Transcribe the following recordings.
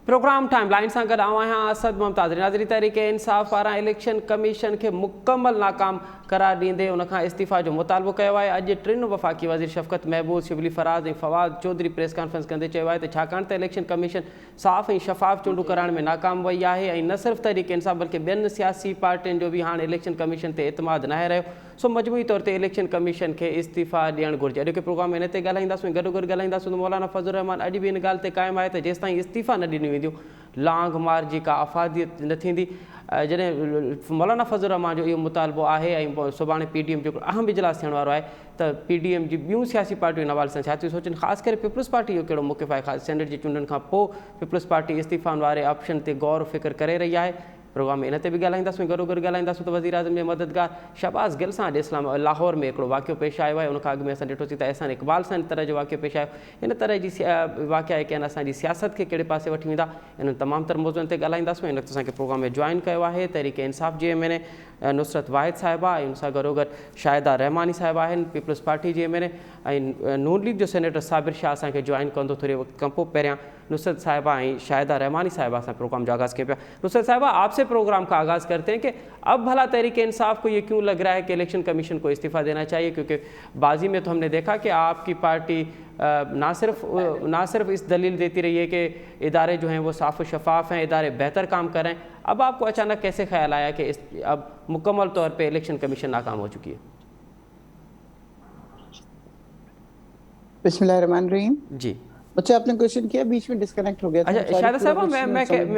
Programme time line से गॾु आहियां असद मुमताज़। नाज़रीन, तहरीक इंसाफ़ पारां इलेक्शन कमीशन के मुकम्मल नाकाम करार ॾींदे उनखां इस्तीफ़ा जो मुतालबो कयो आहे। अॼु टिनि वफ़ाक़ी वज़ीर शफ़क़त महबूब, शिबली फराज़ ऐं फवाद चौधरी प्रेस कॉन्फ्रेंस कंदे चयो आहे त छाकाणि त इलेक्शन कमीशन साफ़ ऐं शफ़ाफ़ चूंडूं कराइण में नाकाम वई आहे ऐं न सिर्फ़ु तहरीक इंसाफ़ बल्कि ॿियनि सियासी पार्टियुनि जो बि हाणे इलेक्शन कमीशन ते एतमाद न आहे रहियो, सो मजमूई तौर ते इलेक्शन कमीशन खे इस्तीफ़ा ॾियणु घुरिजे। अॼु के प्रोग्राम में इन ते ॻाल्हाईंदासीं, गॾोगॾु ॻाल्हाईंदासीं त मौलाना फज़लुर रहमान अॼु बि इन ॻाल्हि ते क़ाइमु आहे त जेसिताईं इस्तीफ़ा न ॾिनियूं वेंदियूं लांग मार जी का अफ़ादियत न थींदी। जॾहिं मौलाना फज़लुर रहमान जो इहो मुतालबो आहे ऐं सुभाणे PDM जो अहम इजलास थियण वारो आहे त PDM जी ॿियूं सियासी पार्टियूं इन हवाले सां छा थियूं सोचनि, ख़ासि करे पीपल्स पार्टी जो कहिड़ो मौक़िफ़ आहे। ख़ासि सेनेट जी चूंडनि खां पोइ पीपल्स पार्टी इस्तीफ़ाउनि वारे ऑप्शन ते गौर फ़िक्र करे रही आहे। प्रोग्राम में इन ते बि ॻाल्हाईंदासीं, गॾोगॾु ॻाल्हाईंदासीं त वज़ीर आज़म जे मददगार शहबाज़ गिल सां अॼु इस्लाम लाहौर में हिकिड़ो वाक़ियो पेश आयो आहे। उनखां अॻु में असां ॾिठोसीं त अहसान इक़बाल सां इन तरह जो वाक़ियो पेश आयो। इन तरह जी वाक़िया के असांजी सियासत खे कहिड़े पासे वठी वेंदा, इन तमामु तर मौज़ुअनि ते ॻाल्हाईंदासीं। इन असांखे प्रोग्राम में जॉइन कयो आहे तहरीक इंसाफ़ जी MNA नुसरत वाहिद साहिबा ऐं उन सां गॾोगॾु शाहिदा रहमानी साहिबा आहिनि पीपल्स पार्टी जी MNA, ऐं नून लीग जो सेनेटर साबिर शाह असांखे जॉइन कंदो थोरे वक़्त खां पोइ। पहिरियां नुसरत साहिबा ऐं शाहिदा रहमानी साहिबा सां प्रोग्राम जो आगाज़ किया पिया। नुसरत साहिबा, आपसे प्रोग्राम का आगाज़ करते हैं कि अब भला तहरीक इंसाफ़ को ये क्यों लग रहा है कि इलेक्शन कमीशन को इस्तीफ़ा देना चाहिए, क्योंकि बाजी में तो हमने देखा कि आपकी पार्टी ना सिर्फ इस दलील देती रही है कि इदारे जो हैं वो साफ़ शफाफ हैं, इदारे बेहतर काम कर रहे हैं, अब आपको अचानक कैसे ख्याल आया कि अब मुकम्मल तौर पे इलेक्शन कमीशन नाकाम हो चुकी है? बिस्मिल्लाहिर्रहमानिर्रहीम जी, मुझसे आपने क्वेश्चन किया, बीच में डिस्कनेक्ट हो गया था। अच्छा शाहिदा साहबा,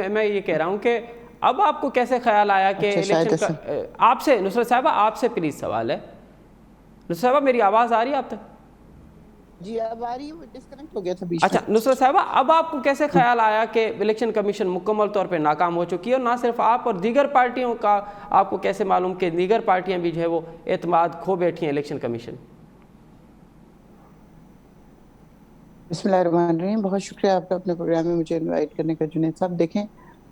मैं ये कह रहा हूँ कि अब आपको कैसे ख्याल आया कि इलेक्शन का आपसे नुसरत साहबा आपसे प्लीज़ सवाल है। नुसरत साहबा, मेरी आवाज़ आ रही है आप तक? जी अब आ रही है, डिस्कनेक्ट हो गया था बीच अच्छा में। नुसरत साहबा, अब आपको कैसे ख्याल आया कि इलेक्शन कमीशन मुकम्मल तौर पे नाकाम हो चुकी है, और ना सिर्फ आप और दीगर पार्टियों का आपको कैसे मालूम कि दीगर पार्टियां भी जो है वो एतमाद खो बैठी हैं इलेक्शन कमीशन? बिस्मिल्लाहिर्रहमानिर्रहीम, बहुत शुक्रिया आपका अपने प्रोग्राम में मुझे इनवाइट करने का। जुनैद साहब देखें,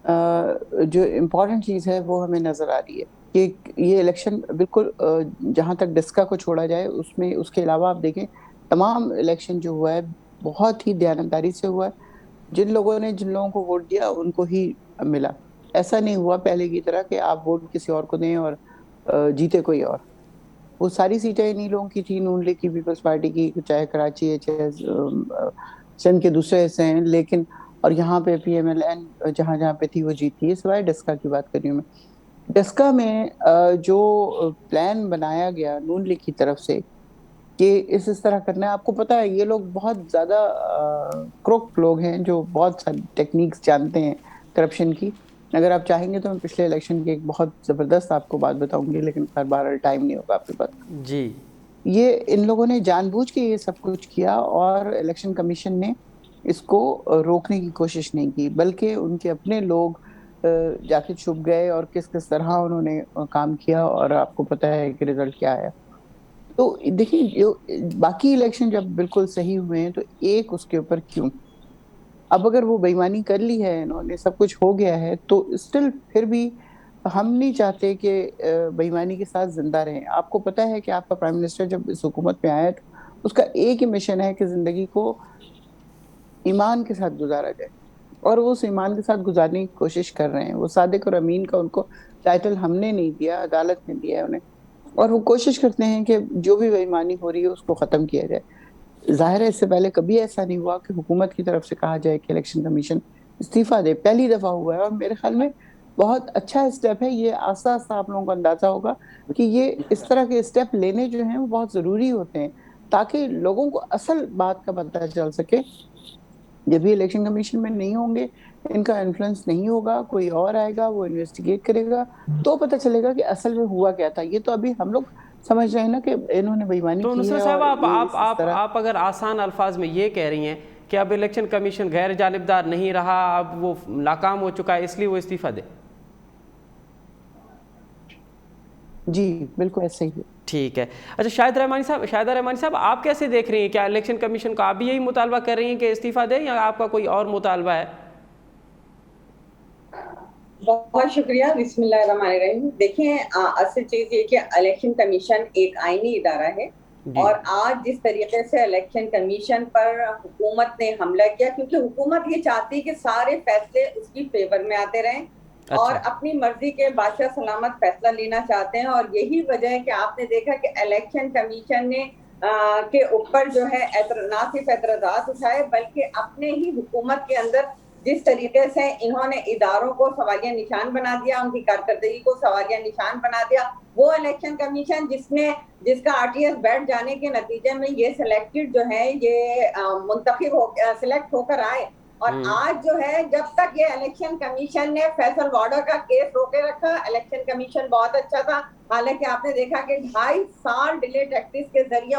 जो इम्पोर्टेंट चीज़ है वो हमें नज़र आ रही है कि ये इलेक्शन बिल्कुल जहाँ तक डिस्का को छोड़ा जाए उसमें, उसके अलावा आप देखें तमाम इलेक्शन जो हुआ है बहुत ही दयानतदारी से हुआ है। जिन लोगों को वोट दिया उनको ही मिला। ऐसा नहीं हुआ पहले की तरह कि आप वोट किसी और को दें और जीते कोई और। वो सारी सीटें इन्हीं लोगों की थी, नून लीग की, पीपल्स पार्टी की, चाहे कराची है, चाहे सिंध के दूसरे हिस्से हैं, लेकिन और यहाँ पे PMLN जहाँ जहाँ पे थी वो जीती है, सिवाय डस्का की बात कर रही हूँ मैं। डस्का में जो प्लान बनाया गया नून लीग की तरफ से कि इस तरह करना है, आपको पता है ये लोग बहुत ज्यादा क्रोक लोग हैं जो बहुत सारी टेक्निक्स जानते हैं करप्शन की। अगर आप चाहेंगे तो मैं पिछले इलेक्शन की एक बहुत जबरदस्त आपको बात बताऊंगी, लेकिन हर बार टाइम नहीं होगा आपके पास। जी, ये इन लोगों ने जानबूझ के ये सब कुछ किया और इलेक्शन कमीशन ने इसको रोकने की कोशिश नहीं की, बल्कि उनके अपने लोग जाके छुप गए और किस किस तरह उन्होंने काम किया, और आपको पता है कि रिजल्ट क्या आया। तो देखिए, जो बाकी इलेक्शन जब बिल्कुल सही हुए हैं तो एक उसके ऊपर क्यों? अब अगर वो बेईमानी कर ली है इन्होंने, सब कुछ हो गया है, तो स्टिल फिर भी हम नहीं चाहते कि बेईमानी के साथ जिंदा रहें। आपको पता है कि आपका प्राइम मिनिस्टर जब इस हुकूमत में आया है तो उसका एक ही मिशन है कि जिंदगी को ईमान के साथ गुजारा जाए, और वो उस ईमान के साथ गुजारने की कोशिश कर रहे हैं। वो सादिक और अमीन का उनको टाइटल हमने नहीं दिया, अदालत ने दिया है उन्हें, और वो कोशिश करते हैं कि जो भी बेईमानी हो रही है उसको खत्म किया जाए। जाहिर है इससे पहले कभी ऐसा नहीं हुआ कि हुकूमत की तरफ से कहा जाए कि इलेक्शन कमीशन इस्तीफा दे, पहली दफा हुआ है। और मेरे ख्याल में बहुत अच्छा स्टेप है ये। आस्ता आस्ता आप लोगों को अंदाजा होगा कि ये इस तरह के स्टेप लेने जो हैं वो बहुत जरूरी होते हैं, ताकि लोगों को असल बात का पता चल सके। जब भी इलेक्शन कमीशन में नहीं होंगे, इनका इन्फ्लुएंस नहीं होगा, कोई और आएगा वो इन्वेस्टिगेट करेगा, तो पता चलेगा कि असल में हुआ क्या था। ये तो अभी हम लोग समझ रहे हैं ना कि इन्होंने बेईमानी तो की नुसरत है साहब, और ये इस तरह। आप अगर आसान अल्फाज में ये कह रही हैं कि अब इलेक्शन कमीशन गैर जानिबदार नहीं रहा, अब वो नाकाम हो चुका है, इसलिए वो इस्तीफा दे? जी बिल्कुल ऐसे ही है। ठीक है। अच्छा शाहिदा रहमानी साहब, आप कैसे देख रही हैं? क्या इलेक्शन कमीशन का आप भी यही मुतालबा कर रही हैं कि इस्तीफा दे, या आपका कोई और मुतालबा है? बहुत शुक्रिया। बिस्मिल्लाहिर्रहमानिर्रहीम। देखिए, असल चीज ये कि इलेक्शन कमीशन एक आईनी इदारा है जी। और आज जिस तरीके से इलेक्शन कमीशन पर हुकूमत ने हमला किया, क्योंकि हुकूमत ये चाहती है कि सारे फैसले उसकी फेवर में आते रहें और अच्छा। अपनी मर्जी के बादशाह सलामत फैसला लेना चाहते हैं। और यही वजह है कि आपने देखा कि इलेक्शन कमीशन ने के ऊपर जो है ना सिर्फ एतराजात उठाए, बल्कि अपने ही हुकूमत के अंदर जिस तरीके से इन्होंने इदारों को सवालिया निशान बना दिया, उनकी कारकर्दगी को सवालिया निशान बना दिया। वो इलेक्शन कमीशन जिसका आरटीएस बैठ जाने के नतीजे में ये सिलेक्टेड जो है, ये मुंतखब हो सिलेक्ट होकर आए। और आज जो है, जब तक ये इलेक्शन कमीशन ने फैसल वार्डर का केस रोके रखा, इलेक्शन कमीशन बहुत अच्छा था। हालांकि आपने देखा कि 2.5 साल डिले टैक्टिस के जरिए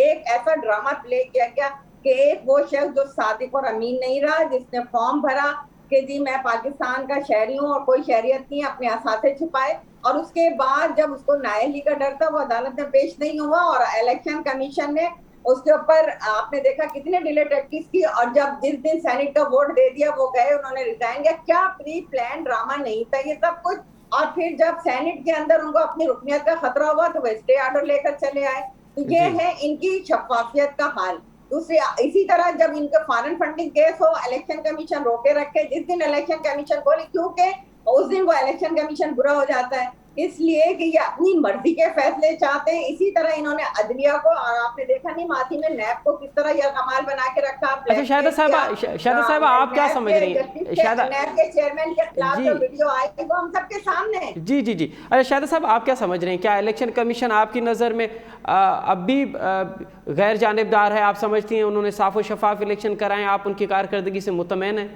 एक ऐसा ड्रामा प्ले किया गया कि एक वो शख्स जो सादिक और अमीन नहीं रहा, जिसने फॉर्म भरा कि जी मैं पाकिस्तान का शहरी हूँ और कोई शहरियत नहीं, अपने असाथे छिपाए, और उसके बाद जब उसको नाअहली का डर था वो अदालत में पेश नहीं हुआ और इलेक्शन कमीशन ने उसके ऊपर आपने देखा कितने डिले टैक्टिस की। और जब जिस दिन सेनेट का वोट दे दिया वो गए, उन्होंने रिजाइन किया। क्या प्री प्लान ड्रामा नहीं था ये सब कुछ? और फिर जब सेनेट के अंदर उनको अपनी रुकनियत का खतरा हुआ तो वो स्टे ऑर्डर लेकर चले आए। तो ये है इनकी शफाफियत का हाल। दूसरी इसी तरह जब इनके फॉरेन फंडिंग केस हो, इलेक्शन कमीशन रोके रखे। जिस दिन इलेक्शन कमीशन खोली, क्योंकि उस दिन वो इलेक्शन कमीशन बुरा हो जाता है, इसलिए कि ये अपनी मर्जी के फैसले चाहते हैं। इसी तरह इन्होंने अदलिया को, और आपने देखा नहीं माथी में नैब को किस तरह यह कमाल बना के रखा। अच्छा शाहिदा साहबा आप क्या समझ रही हैं? शाहिदा नैब के चेयरमैन के खिलाफ जो वीडियो आई वो हम सबके सामने है। जी जी जी। अच्छा शाहिदा साहब आप क्या समझ रहे हैं? क्या इलेक्शन कमीशन आपकी नज़र में अब भी गैर जानिबदार है? आप समझती हैं उन्होंने साफ और शफाफ इलेक्शन कराएं? आप उनकी कारकर्दगी से मुतमईन हैं?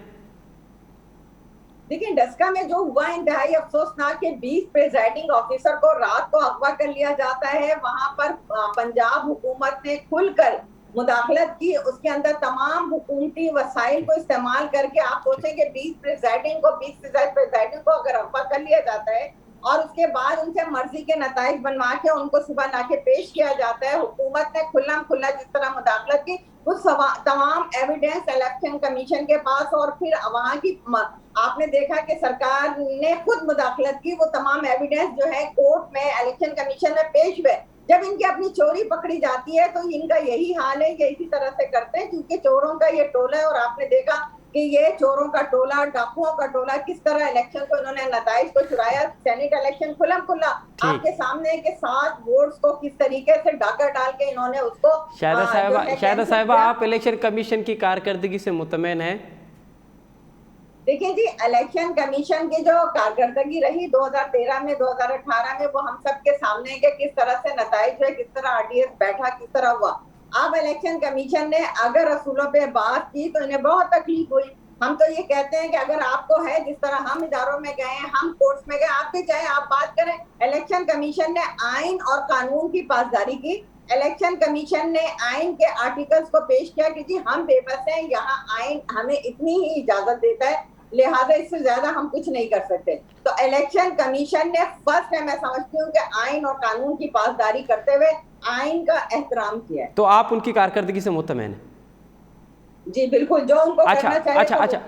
देखिए, डस्का में जो हुआ इंतहाई अफसोसनाक है। 20 प्रेजाइडिंग ऑफिसर को रात को अगवा कर लिया जाता है। वहां पर पंजाब हुकूमत ने खुलकर मुदाखलत की, उसके अंदर तमाम हुकूमती वसाइल को इस्तेमाल करके। आप सोचेंगे 20 प्रेजाइडिंग को अगर अगवा कर लिया जाता है और उसके बाद उनसे मर्जी के नताइज बनवा के उनको सुबह लाके पेश किया जाता है। हुकूमत ने खुल्लम खुल्ला जिस तरह मुदाखलत की, वो तमाम एविडेंस इलेक्शन कमीशन के पास, और फिर वहां की आपने देखा कि सरकार ने खुद मुदाखलत की। वो तमाम एविडेंस जो है कोर्ट में इलेक्शन कमीशन में पेश हुए। जब इनकी अपनी चोरी पकड़ी जाती है तो इनका यही हाल है, ये इसी तरह से करते हैं, क्योंकि चोरों का ये टोला है। और आपने देखा कि ये चोरों का टोला, डाकुओं का टोला, किस तरह इलेक्शन को इन्होंने नताइज को चुराया। सेनेट इलेक्शन खुला आपके सामने के 7 वोट्स को किस तरीके से डाका डाल के इन्होंने उसको। शाहिदा साहिबा आप इलेक्शन कमीशन की कारकर्दगी से मुतमईन हैं? देखिए जी, इलेक्शन कमीशन की जो कारकर्दगी रही 2013 में, 2018 में, वो हम सबके सामने है कि किस तरह से नताइज हुए, किस तरह आरटीएस बैठा, किस तरह हुआ। अब इलेक्शन कमीशन ने अगर असूलों पे बात की तो इन्हें बहुत तकलीफ हुई। हम तो ये कहते हैं कि अगर आपको है, जिस तरह हम इदारों में गए, हम कोर्ट्स में गए, आप भी चाहे आप बात करें। इलेक्शन कमीशन ने आइन और कानून की पासदारी की। इलेक्शन कमीशन ने आइन के आर्टिकल्स को पेश किया कि जी हम बेबस हैं, यहाँ आइन हमें इतनी ही इजाजत देता है, लिहाजा इससे ज्यादा हम कुछ नहीं कर सकते। तो इलेक्शन कमीशन ने फर्स्ट है, मैं समझती हूँ कि आइन और कानून की पासदारी करते हुए आइन का एहतराम किया है। तो आप उनकी कारकर्दगी से मुतमईन हैं? जी बिल्कुल, जो उनको करना चाहिए।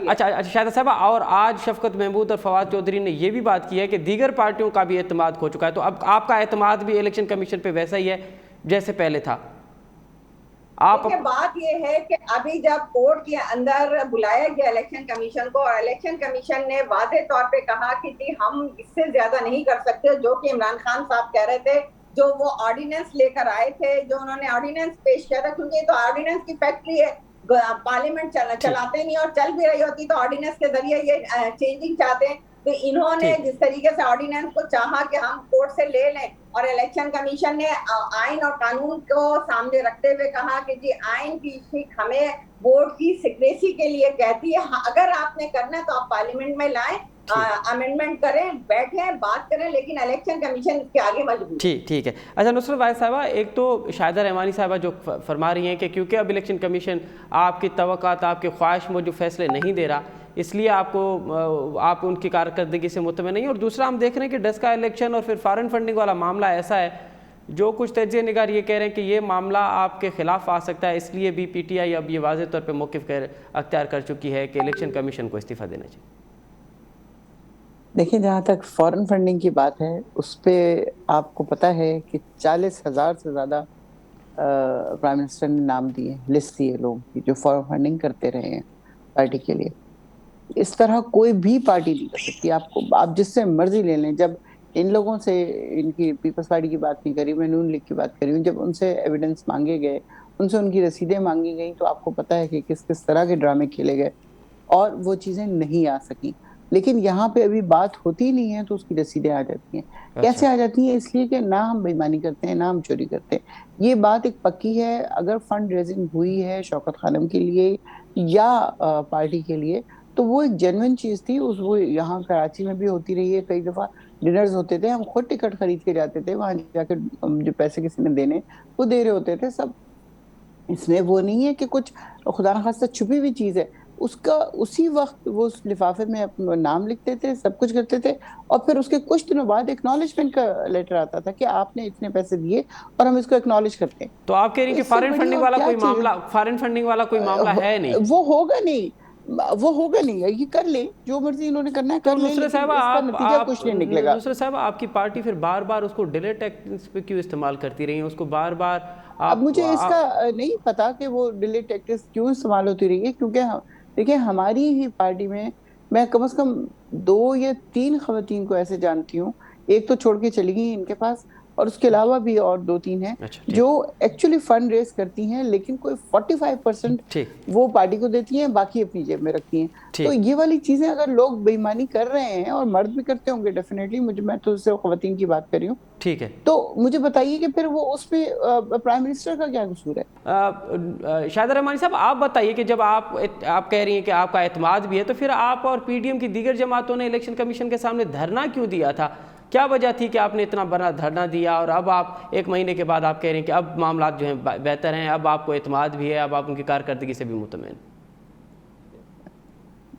अच्छा शाहिदा साहबा, और आज शफकत महमूद और फवाद चौधरी ने यह भी बात की है कि दीगर पार्टियों का भी एतमाद खो चुका है। तो अब आपका एतमाद भी इलेक्शन कमीशन पे वैसा ही है जैसे पहले था? बात यह है कि अभी जब कोर्ट के अंदर बुलाया गया इलेक्शन कमीशन को, और इलेक्शन कमीशन ने वाज़ेह तौर पे कहा कि जी हम इससे ज्यादा नहीं कर सकते, जो कि इमरान खान साहब कह रहे थे, जो वो ऑर्डिनेंस लेकर आए थे, जो उन्होंने ऑर्डिनेंस पेश किया था, क्योंकि तो ऑर्डिनेंस की फैक्ट्री है, पार्लियामेंट चलाते नहीं, और चल भी रही होती तो ऑर्डिनेंस के जरिए ये चेंजिंग चाहते हैं। तो इन्होंने जिस तरीके से ऑर्डिनेंस को चाहा कि हम कोर्ट से ले लें, और इलेक्शन कमीशन ने आइन और कानून को सामने रखते हुए कहा कि जी आइन की सीख हमें वोट की सिक्रेसी के लिए कहती है, अगर आपने करना तो आप पार्लियामेंट में लाएं, अमेंडमेंट करें, बैठें, बात करें, लेकिन इलेक्शन कमीशन इसके आगे मजबूर। ठीक है। अच्छा नुसरत वाहिद साहबा, एक तो शाहिदा रहमानी साहबा जो फरमा रही हैं कि क्योंकि अब इलेक्शन कमीशन आपकी तवक्कात, आपकी ख्वाहिश में जो फैसले नहीं दे रहा, इसलिए आप उनकी कारकर्दगी से मुतमईन नहीं। और दूसरा हम देख रहे हैं कि डस्का इलेक्शन और फिर फॉरेन फंडिंग वाला मामला ऐसा है, जो कुछ तज्ज़िया निगार ये कह रहे हैं कि ये मामला आपके खिलाफ आ सकता है, इसलिए भी PTI अब ये वाज़ेह तौर पर मौक़िफ़ अख्तियार कर चुकी है कि इलेक्शन कमीशन को इस्तीफ़ा देना चाहिए। देखिए, जहाँ तक फॉरेन फंडिंग की बात है, उस पे आपको पता है कि 40,000 से ज़्यादा प्राइम मिनिस्टर ने नाम दिए, लिस्ट दिए लोगों की जो फंडिंग करते रहे हैं पार्टी के लिए। इस तरह कोई भी पार्टी नहीं कर सकती। आपको आप जिससे मर्जी ले लें। जब इन लोगों से, इनकी पीपल्स पार्टी की बात नहीं करी मैं, नून लीग की बात करी हूँ, जब उनसे एविडेंस मांगे गए, उनसे उनकी रसीदें मांगी गई, तो आपको पता है कि किस किस तरह के ड्रामे खेले गए और वो चीजें नहीं आ सकी। लेकिन यहाँ पे अभी बात होती नहीं है तो उसकी रसीदें आ जाती हैं। कैसे अच्छा। आ जाती हैं? इसलिए कि ना हम बेईमानी करते हैं, ना हम चोरी करते हैं। ये बात एक पक्की है। अगर फंड रेजिंग हुई है शौकत खानम के लिए या पार्टी के लिए, तो वो एक जेन्युइन चीज थी। उस वो यहाँ कराची में भी होती रही है। कई दफा डिनर्स होते थे, हम खुद टिकट खरीद के जाते थे वहां जाके, जो पैसे किसी ने देने वो दे रहे होते थे सब। इसमें वो नहीं है कि कुछ खुदा न खास्ता छुपी हुई चीज है। उसका उसी वक्त वो उस लिफाफे में अपना नाम लिखते थे, सब कुछ करते थे, और फिर उसके कुछ दिनों बाद एक्नॉलेजमेंट का लेटर आता था कि आपने इतने पैसे दिए और हम इसको एक्नॉलेज करते हैं। तो आप कह रही तो हैं कि इससे बड़ी और क्या चीज है? फॉरेन फंडिंग वाला कोई मामला है नहीं? वो होगा नहीं, वो होगा नहीं। ये कर ले, जो मर्जी इन्होंने करना है तो कर ले, नुसरत लेकिन साहब, इसका नतीजा कुछ नहीं निकलेगा। नुसरत साहब, आपकी पार्टी फिर बार बार उसको डिले टैक्टिक्स पे क्यों इस्तेमाल करती रही है? उसको बार बार अब मुझे इसका आप नहीं पता कि वो डिले टैक्टिक्स क्यों इस्तेमाल होती रही है, क्योंकि देखिए हमारी ही पार्टी में मैं कम से कम 2 या 3 खवातीन को ऐसे जानती हूँ। एक तो छोड़ के चली गई इनके पास, और उसके अलावा भी और 2-3 हैं अच्छा, जो ठीक एक्चुअली फंड रेज करती हैं, लेकिन कोई 45% ठीक वो पार्टी को देती हैं, बाकी अपनी जेब में रखती हैं। तो ठीक ये वाली चीजें अगर लोग बेईमानी कर रहे हैं, और मर्द भी करते होंगे डेफिनेटली, मैं तो सिर्फ खवातीन की बात कर रही हूँ, ठीक है। तो मुझे बताइए कि फिर वो उसमें प्राइम मिनिस्टर का क्या कसूर है? शाहिदा रहमानी साहब, आप बताइए कि जब आप कह रही हैं कि आपका एतमाद भी है, तो फिर आप और पीडीएम की दीगर जमातों ने इलेक्शन कमीशन के सामने धरना क्यों दिया था? क्या वजह थी कि आपने इतना बड़ा धरना दिया, और अब आप 1 महीने के बाद आप कह रहे हैं कि अब मामला जो हैं बेहतर हैं, अब आपको एतमाद भी है, अब आप उनकी कारकर्दगी से भी मुतमईन?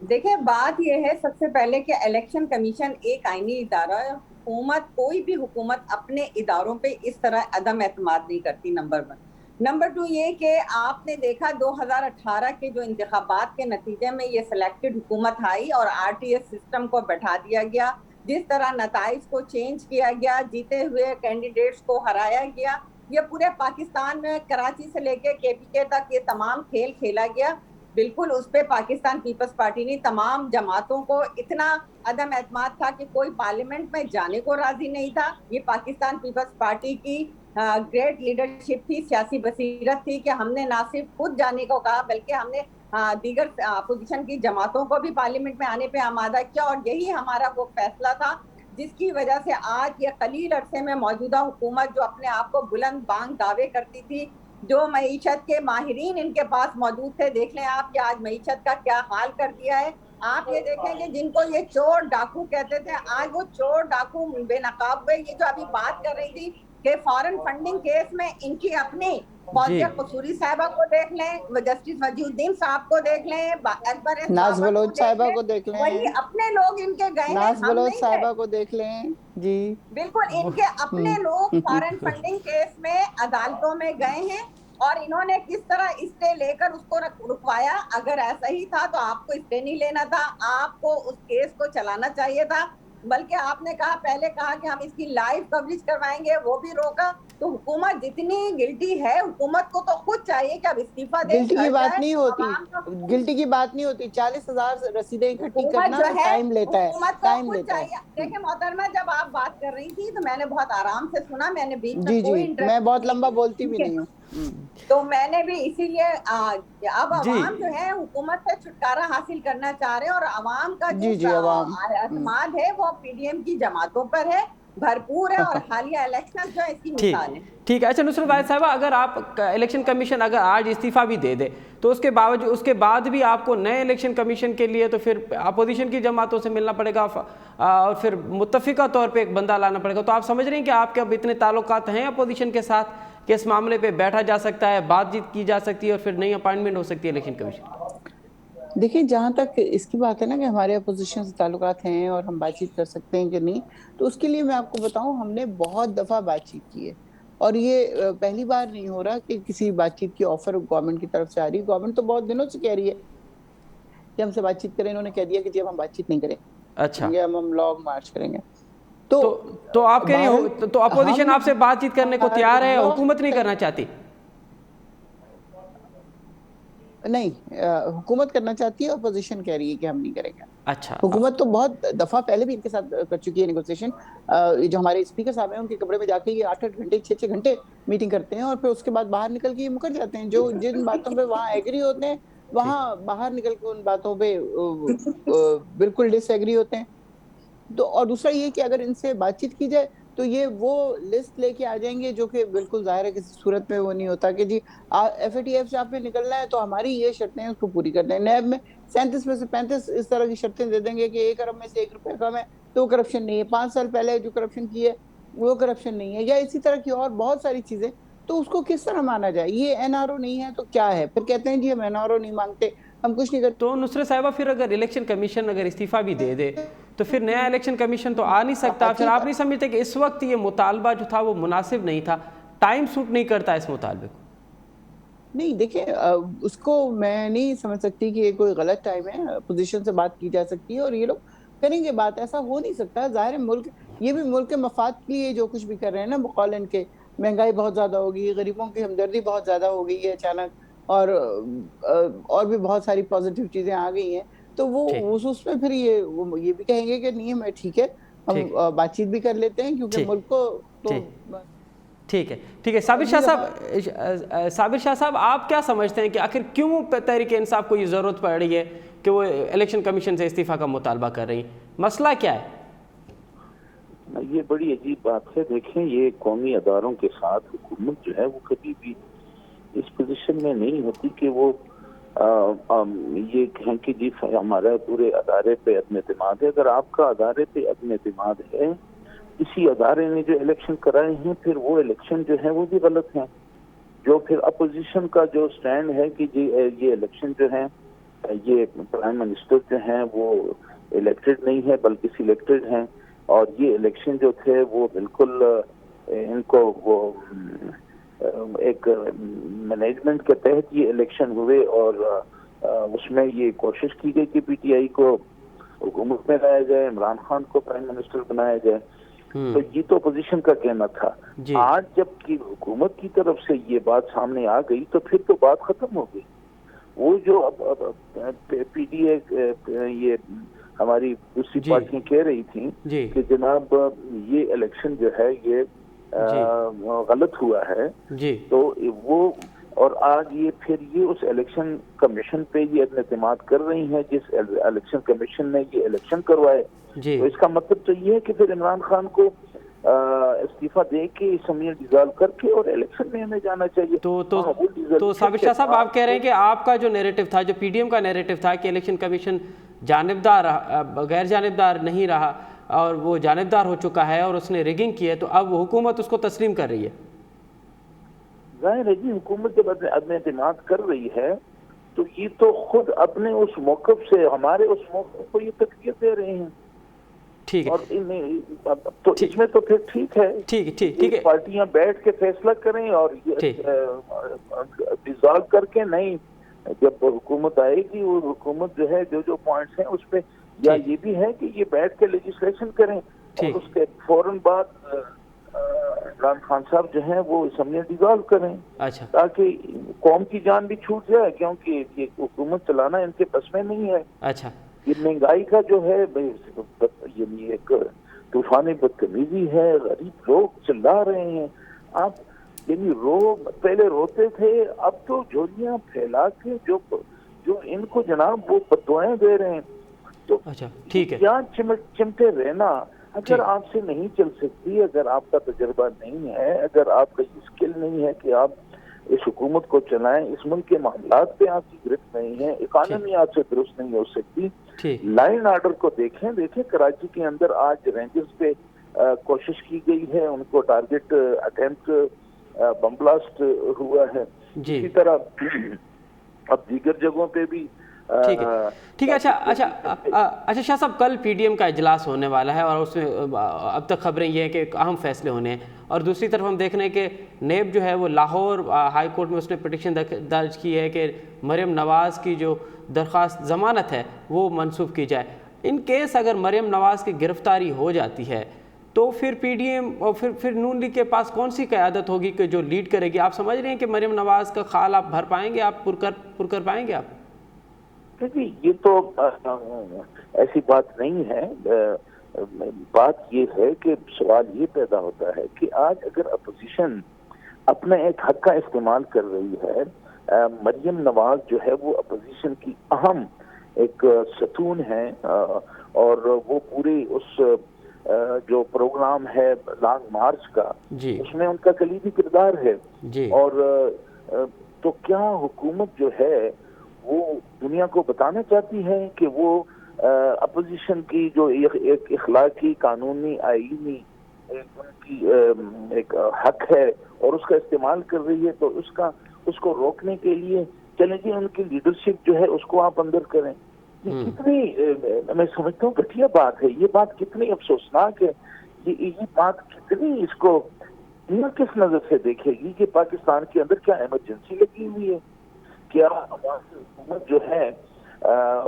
देखिए, बात यह है सबसे पहले कि इलेक्शन कमीशन एक आईनी इदारा है। हुकूमत, कोई भी हुकूमत अपने इदारों पे इस तरह अदम एतमाद नहीं करती, नंबर 1। नंबर 2 ये कि आपने देखा 2018 के जो इंतखाबात के नतीजे में ये सिलेक्टेड हुकूमत आई और आरटीएस सिस्टम को बैठा दिया गया, जिस तरह नताइज को चेंज किया गया, जीते हुए कैंडिडेट्स को हराया गया, ये पूरे पाकिस्तान में कराची से लेके केपीके तक ये तमाम खेल खेला गया। बिल्कुल उस पे पाकिस्तान पीपल्स पार्टी ने तमाम जमातों को इतना अदम एतमाद था कि कोई पार्लियामेंट में जाने को राजी नहीं था। ये पाकिस्तान पीपल्स पार्टी की ग्रेट लीडरशिप थी, सियासी बसीरत थी कि हमने ना सिर्फ खुद जाने को कहा, बल्कि हमने दीगर अपोजिशन की जमातों को भी पार्लियामेंट में आने पे आमादा किया, और यही हमारा वो फैसला था जिसकी वजह से आज ये कलील अरसे में मौजूदा हुकूमत, जो अपने आप को बुलंद बांग दावे करती थी, जो मईशत के माहिरीन इनके पास मौजूद थे, देख लें आप कि आज मईशत का क्या हाल कर दिया है। आप ये देखेंगे जिनको ये चोर डाकू कहते थे, आज वो चोर डाकू बेनकाब हुए। ये जो अभी बात कर रही थी कि फॉरेन फंडिंग केस में इनकी अपनी फौजिया कसूरी साहिबा को देख लें, जस्टिस वजीउद्दीन साहब को देख लें, अकबर नाज बलोच साहिबा को देख लें, वही अपने लोग इनके गए हैं, नाज हम बलोच नहीं साहिबा गए। को देख लें जी। बिल्कुल इनके अपने लोग फॉरेन फंडिंग केस में अदालतों में गए हैं, और इन्होंने किस तरह स्टे लेकर उसको रुकवाया। अगर ऐसा ही था तो आपको स्टे नहीं लेना था, आपको उस केस को चलाना चाहिए था। बल्कि आपने कहा, पहले कहा कि हम इसकी लाइव कवरेज करवाएंगे, वो भी रोका। तो हुकूमत जितनी गिल्टी है, हुकूमत को तो खुद चाहिए कि अब इस्तीफा दे, गिल्टी की बात जाए। नहीं होती, गिल्टी की बात नहीं होती। 40,000 रसीदें इकट्ठी करना जो है टाइम लेता है, हुकूमत को टाइम खुद लेता है। चाहिए। देखिए मोहतरमा, जब आप बात कर रही थी तो मैंने बहुत आराम से सुना, मैंने बीच में जी कोई जी, मैं बहुत लंबा बोलती भी नहीं हूँ। तो मैंने भी इसीलिए अब अवाम जो है हुकूमत से छुटकारा हासिल करना चाह रहे हैं, और अवाम का जी जी, अवाम एतमाद है वो पीडीएम की जमातों पर है, भरपूर है, और हालिया इलेक्शन जो है इसकी मिसाल है। ठीक है। अच्छा नुसरत वाहिद साहिबा, अगर आप इलेक्शन कमीशन अगर आज इस्तीफा भी दे दे, तो उसके बाद भी आपको नए इलेक्शन कमीशन के लिए तो फिर अपोजिशन की जमातों से मिलना पड़ेगा, और फिर मुत्तफिका तौर पे एक बंदा लाना पड़ेगा। तो आप समझ रहे हैं कि आपके अब इतने ताल्लुकात हैं अपोजिशन के साथ कि इस मामले पे बैठा जा सकता है, बातचीत की जा सकती है, और फिर नई अपॉइंटमेंट हो सकती है इलेक्शन कमीशन? देखिए, जहाँ तक इसकी बात है ना कि हमारे अपोजिशन से ताल्लुकात हैं और हम बातचीत कर सकते हैं कि नहीं, तो उसके लिए मैं आपको बताऊं, हमने बहुत दफा बातचीत की है, और ये पहली बार नहीं हो रहा कि किसी बातचीत की ऑफर गवर्नमेंट की तरफ से आ रही है। गवर्नमेंट तो बहुत दिनों से कह रही है कि हमसे बातचीत करें, इन्होंने कह दिया कि जी अब हम बातचीत नहीं करें, अच्छा, हम लॉन्ग मार्च करेंगे। तो आप कह रही हो तो अपोजिशन आपसे बातचीत करने को तैयार है, हुकूमत नहीं करना चाहती? नहीं, हुकूमत करना चाहती है और अपोजिशन कह रही है कि हम नहीं करेंगे। अच्छा हुकूमत तो बहुत दफा पहले भी इनके साथ कर चुकी है नेगोशिएशन। जो हमारे स्पीकर साहब हैं उनके कमरे में जाके ये 8-8 घंटे 6-6 घंटे मीटिंग करते हैं और फिर उसके बाद बाहर निकल के ये मुकर जाते हैं। जो जिन बातों पे वहाँ एग्री होते हैं वहाँ बाहर निकल के उन बातों पे बिल्कुल डिसएग्री होते हैं। तो और दूसरा ये कि अगर इनसे बातचीत की जाए तो ये वो लिस्ट लेके आ जाएंगे जो कि बिल्कुल जाहिर है किसी सूरत में वो नहीं होता कि जी FATF से आपने निकलना है तो हमारी ये शर्तें हैं उसको पूरी कर दें। नैब में 37 में से 35 इस तरह की शर्तें दे देंगे कि 1 अरब में से 1 रुपया कम है तो करप्शन नहीं है, 5 साल पहले जो करप्शन की है वो करप्शन नहीं है, या इसी तरह की और बहुत सारी चीजें। तो उसको किस तरह माना जाए? ये NRO नहीं है तो क्या है? फिर कहते हैं जी हम NRO नहीं मांगते, हम कुछ नहीं करते। तो नुसरत साहिबा फिर अगर इलेक्शन कमीशन अगर इस्तीफा भी दे दे तो फिर नया इलेक्शन कमीशन तो आ नहीं सकता। फिर आप नहीं समझते कि इस वक्त ये मुतालबा जो था वो मुनासिब नहीं था, टाइम सूट नहीं करता इस मुतालबे को? नहीं देखिए, उसको मैं नहीं समझ सकती कि ये कोई गलत टाइम है, पोजीशन से बात की जा सकती है और ये लोग करेंगे बात। ऐसा हो नहीं सकता, जाहिर है मुल्क, ये भी मुल्क के मफाद के लिए जो कुछ भी कर रहे हैं ना, बकौल के महंगाई बहुत ज्यादा होगी, गरीबों की हमदर्दी बहुत ज्यादा हो गई है अचानक, और भी बहुत सारी पॉजिटिव चीजें आ गई हैं। तो वो उसमें फिर वो ये भी कहेंगे कि नहीं हमें ठीक है, हम बातचीत भी कर लेते हैं क्योंकि मुल्क को तो ठीक है। साबिर शाह साहब आप क्या समझते हैं कि आखिर क्यों तहरीक इंसाफ को ये ज़रूरत पड़ रही है कि वो इलेक्शन कमीशन से इस्तीफ़ा का मुतालबा कर रही है? मसला क्या है? ये बड़ी अजीब बात है। देखें, ये कौमी अदारों के साथ हुकूमत जो है वो कभी भी इस पोजीशन में नहीं होती कि वो ये कहें कि जी हमारा पूरे अदारे पे अदम-ए-एतमाद है। अगर आपका अदारे पे अदम-ए-एतमाद है, इसी अदारे ने जो इलेक्शन कराए हैं, फिर वो इलेक्शन जो है वो भी गलत है। जो फिर अपोजिशन का जो स्टैंड है कि जी ये इलेक्शन जो है, ये प्राइम मिनिस्टर जो हैं वो इलेक्टेड नहीं है बल्कि सिलेक्टेड हैं, और ये इलेक्शन जो थे वो बिल्कुल इनको वो एक मैनेजमेंट के तहत ये इलेक्शन हुए और उसमें ये कोशिश की गई कि PTI को हुकूमत में लाया जाए, इमरान खान को प्राइम मिनिस्टर बनाया जाए। तो ये तो अपोजिशन का कहना था। आज जबकि हुकूमत की तरफ से ये बात सामने आ गई तो फिर तो बात खत्म हो गई। वो जो अब PDA ये हमारी दूसरी पार्टियां कह रही थी कि जनाब ये इलेक्शन जो है ये गलत हुआ है, तो वो और आज ये फिर ये उस इलेक्शन कमीशन पे ये एतमाद कर रही हैं जिस इलेक्शन कमीशन ने ये इलेक्शन करवाए। तो इसका मतलब तो ये है कि फिर इमरान खान को इस्तीफा दे के असम्बली डिसॉल्व करके और इलेक्शन में हमें जाना चाहिए। तो साबिर शाह साहब आप कह रहे हैं कि आपका जो नैरेटिव था, जो PDM का नैरेटिव था कि इलेक्शन कमीशन जानिबदार गैर जानिबदार नहीं रहा और वो जानिबदार हो चुका है और उसने रिगिंग की है, तो अब हुकूमत उसको तस्लीम कर रही है। जाहिर है जी, हुकूमत जब अदम-ए-एतमाद कर रही है तो ये तो खुद अपने उस मौक़िफ़ से हमारे उस मौक़िफ़ को ये तक़वियत दे रहे हैं। ठीक है, और तो इसमें तो फिर ठीक है पार्टियां बैठ के फैसला करें और डिसॉल्व करके, नहीं जब हुकूमत आएगी वो हुकूमत जो है जो पॉइंट्स हैं उस पे, या ये भी है कि ये बैठ के लेजिस्लेशन करें और उसके फौरन बाद इमरान खान साहब जो हैं वो असम्बली डिसॉल्व करें। अच्छा, ताकि कौम की जान भी छूट जाए, क्योंकि ये हुकूमत चलाना इनके बस में नहीं है। अच्छा, ये महंगाई का जो है ये एक तूफानी बदतमीजी है, गरीब लोग चिल्ला रहे हैं। आप यानी पहले रोते थे, अब तो झोलियां फैला के जो इनको जनाब वो बददुआएं दे रहे हैं। तो अच्छा, ठीक है, क्या चिमटे रहना अगर आपसे नहीं चल सकती, अगर आपका तजर्बा नहीं है, अगर आपका स्किल नहीं है कि आप इस हुकूमत को चलाएं, इस मुल्क के मामलात पे आपकी गिरफ्त नहीं है, इकानमी आपसे दुरुस्त नहीं हो सकती, लाइन ऑर्डर को देखें कराची के अंदर आज रेंजर्स पे कोशिश की गई है, उनको टारगेट अटेम्प्ट बम ब्लास्ट हुआ है। इसी तरह अब दीगर जगहों पे भी ठीक है। अच्छा शाह साहब, कल PDM का इजलास होने वाला है और उसमें अब तक खबरें ये हैं कि अहम फैसले होने हैं, और दूसरी तरफ हम देख रहे हैं कि नेब जो है वो लाहौर हाई कोर्ट में उसने पिटिशन दर्ज की है कि मरियम नवाज़ की जो दरख्वास्त ज़मानत है वो मनसूख की जाए। इन केस अगर मरियम नवाज़ की गिरफ्तारी हो जाती है तो फिर पीडीएम और फिर नून लीग के पास कौन सी क़यादत होगी कि जो लीड करेगी? आप समझ रहे हैं कि मरियम नवाज का खाल आप भर पाएंगे, आप पुर कर पाएंगे आप? देखिए, ये तो ऐसी बात नहीं है। बात ये है कि सवाल ये पैदा होता है कि आज अगर अपोजिशन अपने एक हक का इस्तेमाल कर रही है, मरियम नवाज जो है वो अपोजिशन की अहम एक सतून है, और वो पूरे उस जो प्रोग्राम है लॉन्ग मार्च का, उसमें उनका कलीदी किरदार है जी। और तो क्या हुकूमत जो है वो दुनिया को बताना चाहती है कि वो अपोजिशन की जो एक इखलाकी, कानूनी, आईनी उनकी एक हक है और उसका इस्तेमाल कर रही है, तो उसको रोकने के लिए चले जी उनकी लीडरशिप जो है उसको आप अंदर करें। ये कितनी, मैं समझता हूँ, घटिया बात है। ये बात कितनी अफसोसनाक है। ये बात कितनी, इसको दुनिया किस नजर से देखेगी कि पाकिस्तान के अंदर क्या इमरजेंसी लगी हुई है? क्या अवामी हुकूमत जो है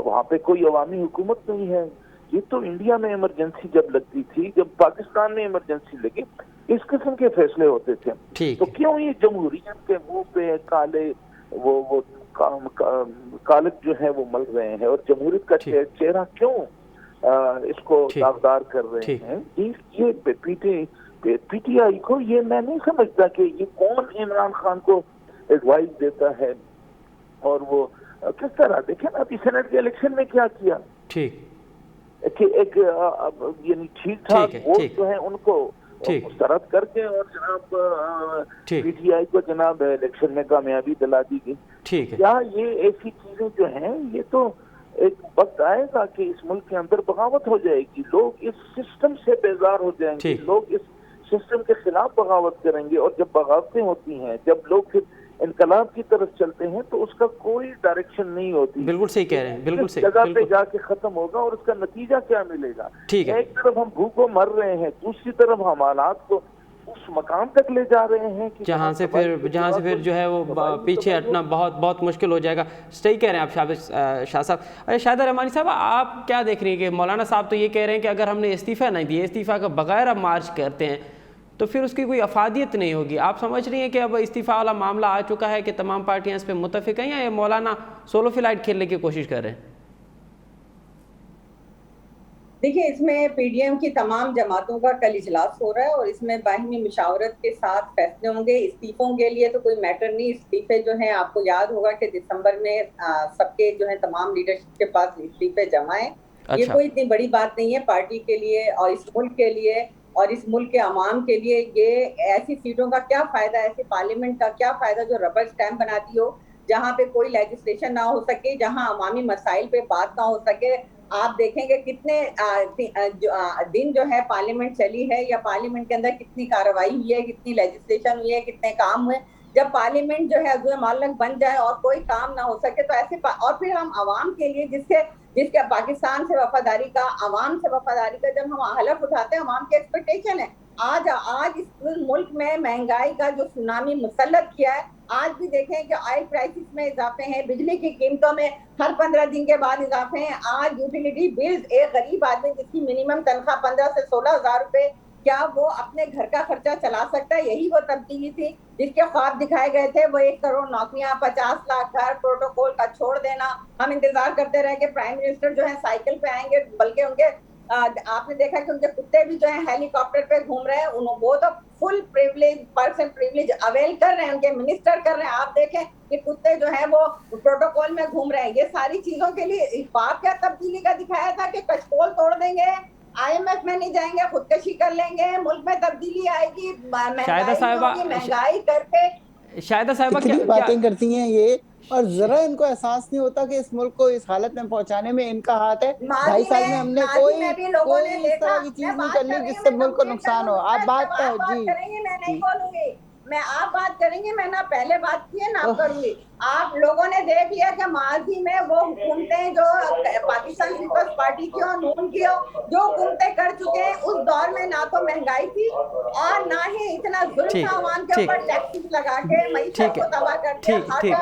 वहाँ पे कोई अवामी हुकूमत नहीं है? ये तो इंडिया में इमरजेंसी जब लगती थी, जब पाकिस्तान में इमरजेंसी लगी, इस किस्म के फैसले होते थे। तो क्यों ये जमहूरियत के मुंह पे काले वो कालक जो है वो मल रहे हैं, और जमहूरियत का चेहरा क्यों इसको दागदार कर रहे हैं? ये पीटीआई को, ये मैं नहीं समझता कि ये कौन इमरान खान को एडवाइस देता है और वो किस तरह। देखें ना, अभी सेनेट के इलेक्शन में क्या किया, एक यानी ठीक ठाक वोट जो है उनको मुस्तरद करके और जनाब पीटीआई को जनाब इलेक्शन में कामयाबी दिला दी गई। क्या ये ऐसी चीजें जो हैं, ये तो एक वक्त आएगा कि इस मुल्क के अंदर बगावत हो जाएगी, लोग इस सिस्टम से बेजार हो जाएंगे, लोग इस सिस्टम के खिलाफ बगावत करेंगे, और जब बगावतें होती हैं, जब लोग फिर इनकलाब की तरफ चलते हैं, तो उसका कोई डायरेक्शन नहीं होती। बिल्कुल सही कह रहे हैं, बिल्कुल सही। जगह पे जाके खत्म होगा और उसका नतीजा क्या मिलेगा? एक तरफ हम भूखों मर रहे हैं, दूसरी तरफ हम हालात को उस मकाम तक ले जा रहे हैं कि जहाँ से फिर जो है वो पीछे हटना बहुत बहुत मुश्किल हो जाएगा। सही कह रहे हैं आप शाह साहब। अरे शाहिदा रहमानी साहब, आप क्या देख रही हैं कि मौलाना साहब तो ये कह रहे हैं कि अगर हमने इस्तीफ़ा नहीं दिया, इस्तीफ़ा के बगैर अब मार्च करते हैं तो फिर उसकी कोई अफादियत नहीं होगी। आप समझ रही हैं कि अब इस्तीफ़ा वाला मामला आ चुका है कि तमाम पार्टियां इस पर मुत्तफिक हैं, या ये मौलाना सोलो फ्लाइट खेलने की कोशिश कर रहे हैं? देखिए, इसमें पीडीएम की तमाम जमातों का कल इजलास हो रहा है और इसमें बाहिमी मुशावरत के साथ फैसले होंगे। इस्तीफों के लिए तो कोई मैटर नहीं, इस्तीफे जो हैं, आपको याद होगा कि दिसंबर में सबके जो है तमाम लीडरशिप के पास इस्तीफे जमा है। ये कोई इतनी बड़ी बात नहीं है पार्टी के लिए और इस मुल्क के लिए और इस मुल्क के अवाम के लिए। ये ऐसी सीटों का क्या फायदा, ऐसी पार्लियामेंट का क्या फायदा जो रबर स्टैम्प बनाती हो, जहाँ पे कोई लेजिस्लेशन ना हो सके, जहाँ अवामी मसाइल पे बात ना हो सके। आप देखेंगे कितने दिन जो है पार्लियामेंट चली है, या पार्लियामेंट के अंदर कितनी कार्रवाई हुई है, कितनी लेजिस्लेशन हुई है, कितने काम हुए। जब पार्लियामेंट जो है अज़ुए मालक बन जाए और कोई काम ना हो सके, तो ऐसे और फिर हम अवाम के लिए जिसके पाकिस्तान से वफादारी का, अवाम से वफादारी का जब हम हलफ उठाते हैं, अवाम की एक्सपेक्टेशन है। आज इस मुल्क में महंगाई का जो सुनामी मुसल्लत किया है, आज भी देखें कि ऑयल प्राइसेस में इजाफे हैं, बिजली की कीमतों में हर 15 दिन के बाद इजाफे हैं। आज यूटिलिटी बिल्स, एक गरीब आदमी जिसकी मिनिमम तनख्वाह 15 से 16 हज़ार रुपए, क्या वो अपने घर का खर्चा चला सकता है? यही वो तब्दीली थी जिसके ख्वाब दिखाए गए थे। वो 1 करोड़ नौकरियां, 50 लाख घर, प्रोटोकॉल का छोड़ देना। हम इंतजार करते रहे कि प्राइम मिनिस्टर जो है साइकिल पे आएंगे, बल्कि उनके आपने देखा कि उनके कुत्ते भी जो है हेलीकॉप्टर पे घूम रहे हैं। वो तो फुल प्रिविलेज अवेल कर रहे हैं, उनके मिनिस्टर कर रहे हैं। आप देखें कि कुत्ते जो है वो प्रोटोकॉल में घूम रहे हैं। ये सारी चीजों के लिए ख्वाब क्या तब्दीली का दिखाया था कि कचपोल तोड़ देंगे, IMF में नहीं जाएंगे, खुदकशी कर लेंगे, मुल्क में तब्दीली आएगी, महंगाई करके। शाहिदा साहिबा क्या बातें करती हैं ये, और जरा इनको एहसास नहीं होता कि इस मुल्क को इस हालत में पहुंचाने में इनका हाथ है। 2.5 साल में हमने कोई इस तरह की चीज नहीं करनी जिससे मुल्क को नुकसान हो। आप बात तो जी, मैं नहीं बोलूंगी, मैं आप बात करेंगे, मैं ना पहले बात की है ना करूंगी। आप लोगों ने देख लिया कि माजी में वो हुकूमतें जो पाकिस्तान पीपल्स पार्टी की और नून की हो, जो हुकूमतें कर चुके हैं, उस दौर में ना तो महंगाई थी और ना ही इतना जुल्म था अवाम के ऊपर, टैक्सेस लगा के मईशत को तबाह कर दिया,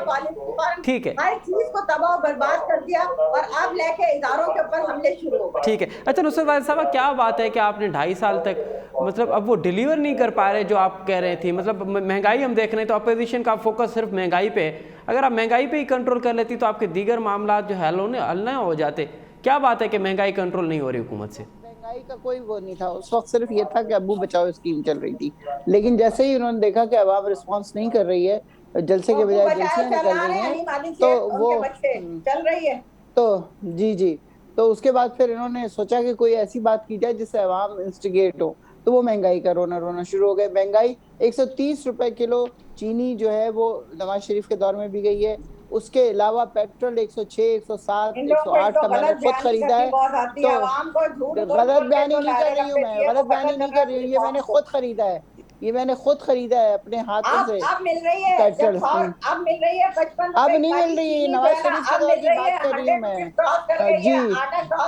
हर चीज को तबाह बर्बाद कर दिया, और अब लेके इदारों के ऊपर हमले शुरू हो गए। ठीक है। अच्छा नुसरत वाहिद साहब, क्या बात है कि आपने 2.5 साल तक मतलब अब वो डिलीवर नहीं कर पा रहे जो आप कह रहे थे, मतलब महंगाई हम देख रहे हैं तो अपोजिशन का फोकस सिर्फ महंगाई पे है। अगर आप महंगाई पे ही कंट्रोल कर लेती तो आपके दीगर मामला जो हल न हो जाते। क्या बात है कि महंगाई कंट्रोल नहीं हो रही हुकूमत से? महंगाई का कोई वो नहीं था उस वक्त, सिर्फ ये था कि अब्बू बचाओ स्कीम चल रही थी। लेकिन जैसे ही उन्होंने देखा कि अवाम रिस्पॉन्स नहीं कर रही है, जलसे के बजाय जलसियां निकल रही हैं, तो वो चल रही है, तो जी तो उसके बाद फिर इन्होंने सोचा कि कोई ऐसी बात की जाए जिससे अवाम इंस्टिगेट हो, तो वो महंगाई का रोना शुरू हो गए। महंगाई 130 रुपए किलो चीनी जो है वो नवाज शरीफ के दौर में भी गई है। उसके अलावा पेट्रोल 106, 107, 108 का मैंने खुद खरीदा है। तो गलत बयानी नहीं कर रही हूँ मैं, गलत बयानी नहीं कर रही हूँ, ये मैंने खुद खरीदा है, ये मैंने खुद खरीदा है अपने हाथों से। अब मिल रही है पेट्रोल अब मिल रही है 55 अब नहीं मिल रही है, नवाज शरीफ के दौर की बात कर रही हूँ मैं।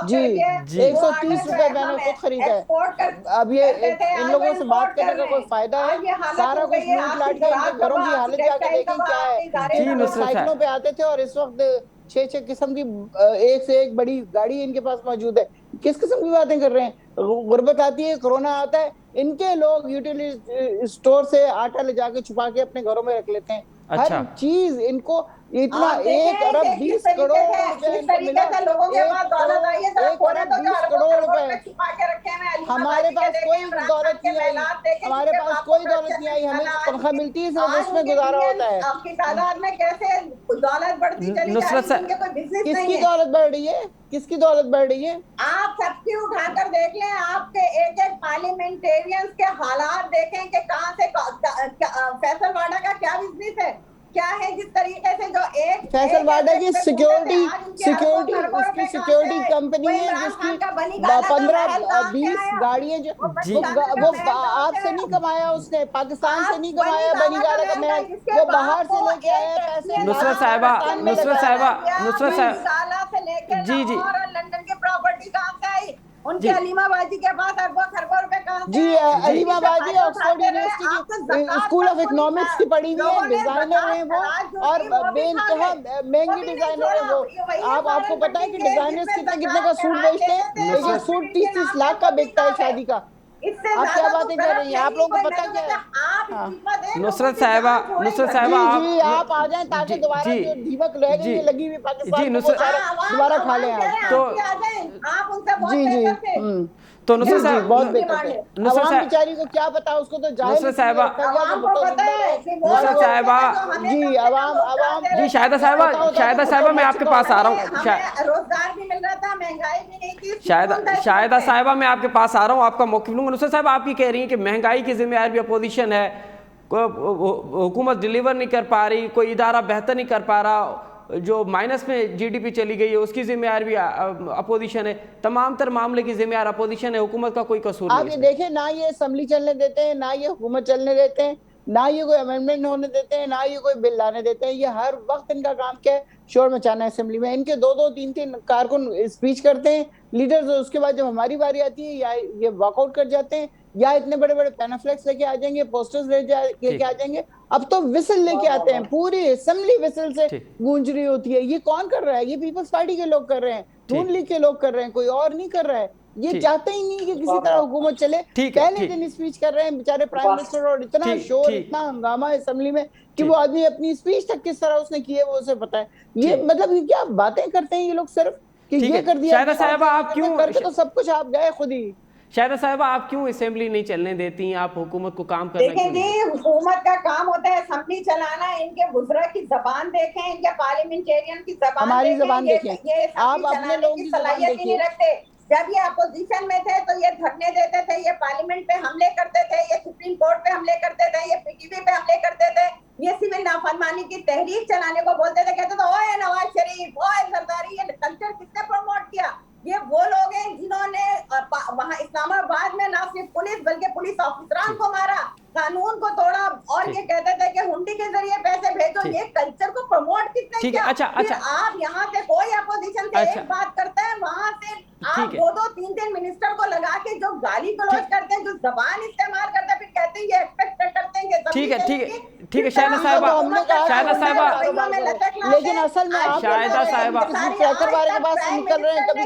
जी 130 रुपए मैंने खुद खरीदा है। अब ये इन लोगों से बात करने का कोई फायदा है? सारा कुछ लूट लाट के इनके घरों की हालत जाके देखें क्या है। साइकिलों पे आते थे और इस वक्त 6 किस्म की एक से एक बड़ी गाड़ी इनके पास मौजूद है। किस किस्म की बातें कर रहे हैं? गुर्बत आती है, कोरोना आता है, इनके लोग यूटिलिटी स्टोर से आटा ले जाके छुपा के अपने घरों में रख लेते हैं। अच्छा। हर चीज इनको इतना 1 अरब 20 करोड़ रुपए इनको मिला, 1 अरब 20 करोड़ रुपए। हमारे पास कोई दौलत नहीं आई, हमारे पास कोई दौलत नहीं आई, हमें तनख्वाह मिलती है सिर्फ उसमें गुजारा होता है। आपकी तादाद में कैसे दौलत बढ़ती चली जा रही है? किसकी दौलत बढ़ रही है? किसकी दौलत बढ़ रही है? आप सबकी उठाकर देख लें, आपके एक पार्लियामेंटेरियंस के हालात देखें कि कहां से फैसल वाडा का क्या बिजनेस है, क्या है, जिस तरीके से जो एक फैसल वाडा की सिक्योरिटी उसकी सिक्योरिटी कंपनी है जिसकी 15-20 गाड़ियां जो वो आपसे नहीं कमाया उसने, पाकिस्तान से नहीं कमाया बनी गाला का महल, वो बाहर से लेके आया पैसे। नुसरत साहिबा जी लंदन की प्रॉपर्टी कहाँ से आई? उनके अलीमाबादी के पास अरबों खरबों रुपए कहाँ से? जी अलीमाबादी ऑक्सफोर्ड यूनिवर्सिटी की स्कूल ऑफ इकोनॉमिक्स की पढ़ी हुई है, डिजाइनर है वो, और बेइंतहा महंगी डिजाइनर है वो। आपको पता है कि डिजाइनर्स कितने का सूट बेचते हैं? एक सूट 30-30 लाख का बिकता है शादी का। आप क्या बातें कर रही हैं? आप लोगों को पता क्या है? नुसरत साहिबा जी आप आ जाएं ताकि दोबारा जो दीमक रह गई है लगी हुई पाकिस्तान को दोबारा खा लें आप। तो जी तो नुसरत साहिबा बहुत बेहतर है। आवाम बेचारी को क्या पता, उसको तो जाहिल नुसरत साहिबा जी आवाम जी शाहिदा साहिबा मैं आपके पास आ रहा हूँ। रोजगार भी मिल रहा था, महंगाई भी नहीं थी। शाहिदा साहिबा मैं आपके पास आ रहा हूँ, आपका मौक़िफ़ लूँगा। नुसरत साहिबा आप ये कह रही हैं कि महंगाई की जिम्मेदार भी अपोजिशन है, हुकूमत डिलीवर नहीं कर पा रही, कोई इदारा बेहतर नहीं कर पा रहा, जो माइनस में जीडीपी चली गई है उसकी जिम्मेदार भी अपोजिशन है, तमाम तर मामले की जिम्मेदार अपोजिशन है, हुकूमत का कोई कसूर नहीं। आप ये देखें, ना ये असेंबली चलने देते हैं, ना ये हुकूमत चलने देते हैं, ना ये कोई अमेंडमेंट होने देते हैं, ना ये कोई बिल लाने देते हैं। ये हर वक्त इनका काम क्या है? शोर मचाना है असेंबली में। इनके 2-2, 3-3 कारकुन स्पीच करते हैं लीडर्स, उसके बाद जब हमारी बारी आती है या ये वॉकआउट कर जाते हैं या इतने बड़े बड़े पैनाफ्लेक्स लेके आ जाएंगे, पोस्टर्स लेके आ जाएंगे। अब तो विसल लेके आते हैं, पूरी असेंबली विसल से गूंज रही होती है। ये कौन कर रहा है? ये पीपल्स पार्टी के लोग कर रहे हैं, नून लीग के लोग कर रहे हैं, कोई और नहीं कर रहा है। ये चाहते ही नहीं कि किसी तरह हुकूमत चले। पहले दिन स्पीच कर रहे हैं बेचारे प्राइम मिनिस्टर, और इतना शोर, इतना हंगामा असेंबली में कि वो आदमी अपनी स्पीच तक किस तरह उसने की है वो उसे पता है। ये मतलब क्या बातें करते हैं ये लोग, सिर्फ कि ये कर दिया। शाहिदा साहिबा आप क्यों करके तो सब कुछ आप गए खुद ही। शाहिदा साहिबा आप क्यों असेंबली नहीं चलने देती हैं? आप हुकूमत को काम करने देखें जी, हुकूमत का काम होता है असेंबली चलाना। इनके बुजुर्ग की जबान देखें, इनके पार्लियामेंटेरियन की जबान, हमारी जबान देखें, ये आप अपने लोगों की सलाहियत ही नहीं रखते। जब ये अपोजिशन में थे तो ये धरने देते थे, ये पार्लियामेंट पे हमले करते थे, ये सुप्रीम कोर्ट पे हमले करते थे, ये पीटीवी पे हमले करते थे, ये सिविल नाफरमानी की तहरीक चलाने को बोलते थे। कहते थे ओए नवाज शरीफ, ओए जरदारी। ये कल्चर किसने प्रमोट किया? ये वो लोग हैं जिन्होंने वहां इस्लामाबाद में ना सिर्फ पुलिस बल्कि पुलिस ऑफिसरान को मारा, कानून को तोड़ा, और ये कहते थे कि हुंडी के जरिए पैसे भेजो। ये कल्चर को प्रमोट किसने किया? अच्छा। आप यहाँ से कोई अपोजिशन से एक बात करते हैं, वहां से आप 2-2, 3-3 प्राइम मिनिस्टर को लगा के जो गाली गलौज करते हैं, जो जबान इस्तेमाल करते हैं, फिर कहते हैं ये एक्सपेक्ट करते हैं कि ठीक है शहनाज साहिबा, शाहिदा साहिबा, लेकिन असल में आप शाहिदा साहिबा किसी ट्रैकर वाले के पास से निकल रहे हैं, कभी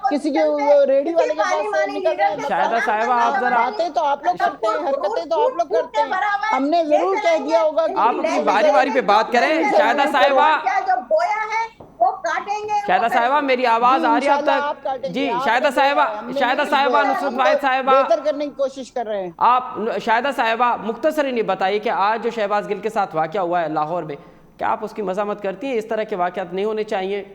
किसी के रेडी वाले के पास से निकल रहे हैं। शाहिदा साहिबा आप जरा, बातें तो आप लोग करते हैं, हरकतें तो आप लोग करते हैं। हमने जरूर कह दिया होगा कि आप अपनी बारी बारी पे बात करें। शाहिदा साहिबा, जो बोया है वो काटेंगे। शाहिदा साहिबा मेरी आवाज आ रही है अब तक? जी शाहिदा साहिबा, नुसरत वाहिद साहिबा बेहतर करने की कोशिश कर रहे हैं। आप शाहिदा साहिबा मुख्तसरन ये बताइए कि आज जो शहबाज गिल के साथ वाक़या हुआ है लाहौर में, क्या आप उसकी मज़ामत करती हैं? इस तरह के वाक़यात नहीं होने चाहिए?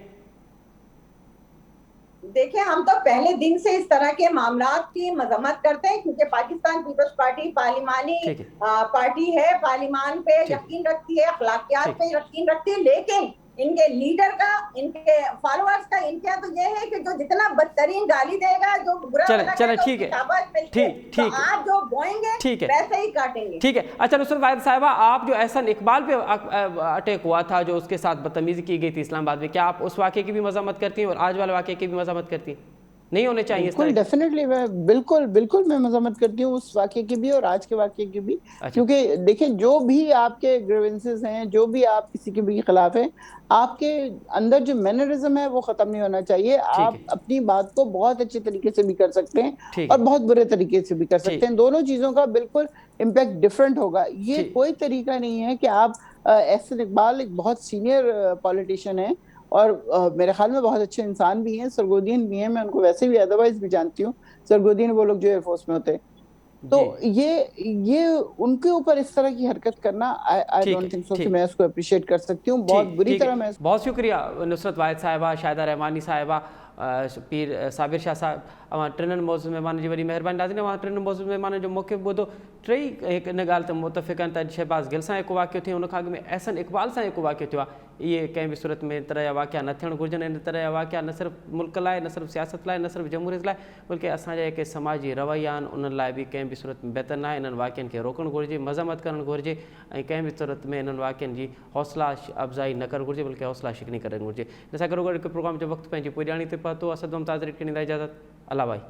देखिए, हम तो पहले दिन से इस तरह के मामलात की मजम्मत करते हैं, क्योंकि पाकिस्तान पीपल्स पार्टी पार्लिमानी पार्टी है, पार्लिमान पे यकीन रखती है, अखलाकियात पे यकीन रखती है, लेकिन इनके लीडर का, इनके फॉलोअर्स का इनका तो ये है कि जो जितना बदतरीन गाली देगा, जो बुरा चले ठीक है, ठीक आप जो बोएंगे वैसे ही काटेंगे। ठीक है। अच्छा नुसरत वाहिद साहिबा, आप जो एहसन इकबाल पे अटैक हुआ था, जो उसके साथ बदतमीजी की गई थी इस्लामाबाद में, क्या आप उस वाक़े की भी मज़ामत करती हैं और आज वाले वाक़े की भी मज़ामत करती हैं? नहीं होने चाहिए? बिल्कुल, डेफिनेटली मैं बिल्कुल मैं मजम्मत करती हूँ उस वाक़े की भी और आज के वाक़े की भी। क्योंकि देखिए, जो भी आपके ग्रीवेंसेस हैं, जो भी आप किसी के भी खिलाफ हैं, आपके अंदर जो मैनरिज्म है वो खत्म नहीं होना चाहिए। आप अपनी बात को बहुत अच्छे तरीके से भी कर सकते हैं और बहुत बुरे तरीके से भी कर सकते हैं। दोनों चीजों का बिल्कुल इम्पैक्ट डिफरेंट होगा। ये कोई तरीका नहीं है कि आप एहसन इकबाल एक बहुत सीनियर पॉलिटिशियन है और मेरे ख्याल में बहुत अच्छे इंसान भी हैं, सरगोदियन भी हैं, मैं उनको वैसे भी अदरवाइज भी जानती हूँ। सरगोदियन वो लोग जो एयरफोर्स में होते हैं, तो ये उनके ऊपर इस तरह की हरकत करना आई डोंट थिंक सो कि मैं उसको अप्रिशिएट कर सकती हूँ। बहुत बुरी तरह मैं बहुत शुक्रिया नुसरत वाहिद साहिबा, शाहिदा रहमानी साहिबा, पीर साबिर शाह साहब, अवां टिननि मौज़ूअ महिमान जी वॾी महिरबानी। नाज़रीन, अवां टिननि मौज़ूअ महिमान जो मौक़िफ़ ॿुधो। टई हिकु इन ॻाल्हि ते मुतफ़िक़ आहिनि त शहबाज़ गिल सां हिकु वाक़ियो थियो, उन खां अॻु में एहसन इकबाल सां हिकु वाक़ियो थियो आहे। इहे कंहिं बि सूरत में इन तरह जा वाक़िया न थियणु घुरिजनि। इन तरह जा वाक़िया न सिर्फ़ु मुल्क लाइ, न सिर्फ़ु सियासत लाइ, न सिर्फ़ु जमहूरियत लाइ, बल्कि असांजा जेके समाजी रवैया आहिनि उन्हनि लाइ बि कंहिं बि सूरत में बहितर न आहे। इन्हनि वाक़ियनि खे रोकणु घुरिजे, मज़म्मत करणु घुरिजे ऐं कंहिं बि सूरत में इन्हनि वाक़ियनि जी हौसला अफ़ज़ाई न करणु घुरिजे, बल्कि हौसला शिकनी करणु घुरिजे। इन सां गॾोगॾु हिकु प्रोग्राम जो वक़्तु पंहिंजी पुॼाणी ते पहुतो। असद मुमताज़ खे ॾींदा इजाज़त। अला भाई।